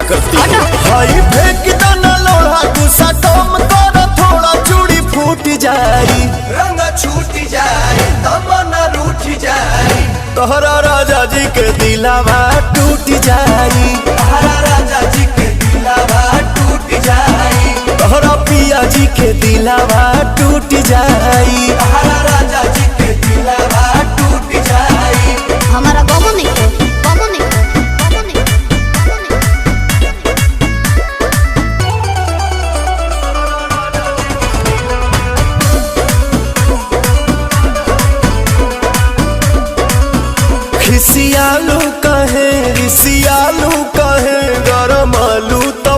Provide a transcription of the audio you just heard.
करती है। हाई फेंक दाना लोढ़ा गुस्सा कम कर थोड़ा चूड़ी फूट जाई रंग छूट जाए तमन्ना रूठ जाए तोहरा राजा जी के दिलावा टूट जाई तोहरा राजा जी के दिलावा टूट जाए तोहरा पिया जी के दिलावा टूट जाई तोहरा राजा जी के दिलावा टूट जाए हमारा बाबू नहीं बाबू नहीं बाबू नहीं खिसियालू कहे रिसियालू कहे गरम आलू तो